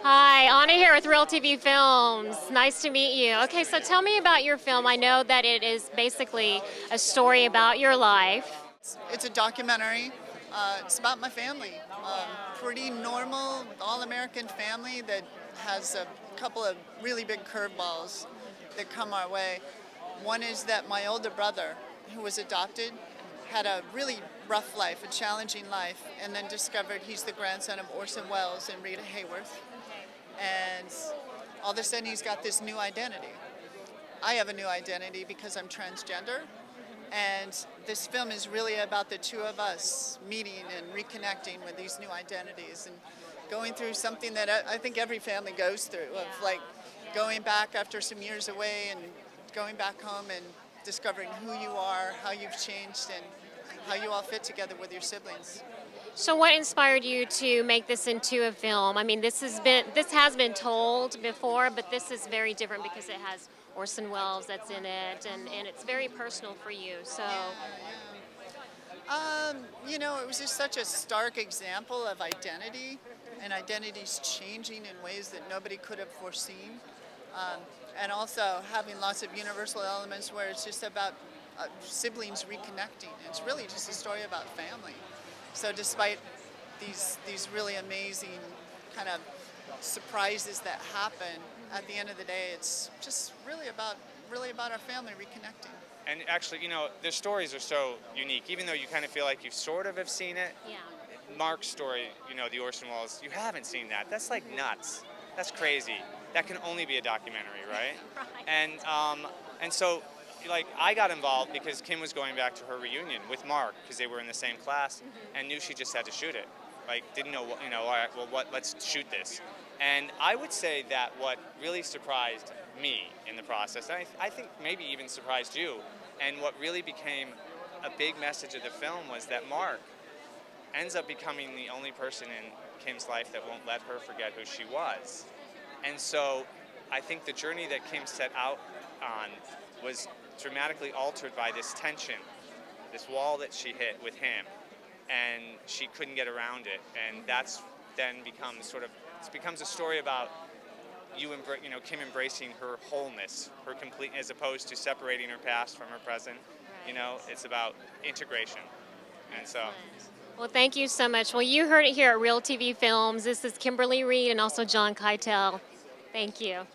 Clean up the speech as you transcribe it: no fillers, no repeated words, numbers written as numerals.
Hi, Anna here with Real TV Films. Nice to meet you. Okay, so tell me about your film. I know that it is basically a story about your life. It's a documentary. It's about my family. Pretty normal, all-American family that has a couple of really big curveballs that come our way. One is that my older brother, who was adopted, had a really rough life, a challenging life, and then discovered he's the grandson of Orson Welles and Rita Hayworth. And all of a sudden he's got this new identity. I have a new identity because I'm transgender. And this film is really about the two of us meeting and reconnecting with these new identities and going through something that I think every family goes through, of like going back after some years away and going back home and discovering who you are, how you've changed, and how you all fit together with your siblings. So what inspired you to make this into a film? I mean, this has been told before, but this is very different because it has Orson Welles that's in it, and it's very personal for you. So It was just such a stark example of identity and identities changing in ways that nobody could have foreseen. And also having lots of universal elements where it's just about siblings reconnecting. It's really just a story about family. So despite these really amazing kind of surprises that happen, at the end of the day, it's just really about our family reconnecting. And actually, their stories are so unique. Even though you kind of feel like you sort of have seen it, yeah. Mark's story, the Orson Welles, you haven't seen that. That's like nuts. That's crazy. That can only be a documentary, right? Right. And so, like, I got involved because Kim was going back to her reunion with Mark because they were in the same class and knew she just had to shoot it. Like, didn't know, all right, well, let's shoot this. And I would say that what really surprised me in the process, and I think maybe even surprised you, and what really became a big message of the film was that Mark ends up becoming the only person in Kim's life that won't let her forget who she was. And so I think the journey that Kim set out on was dramatically altered by this tension, this wall that she hit with him, and she couldn't get around it. And that's then becomes it becomes a story about Kim embracing her wholeness, her complete, as opposed to separating her past from her present. Right. It's about integration. And so, Well, thank you so much. Well, you heard it here at Real TV Films. This is Kimberly Reed and also John Keitel. Thank you.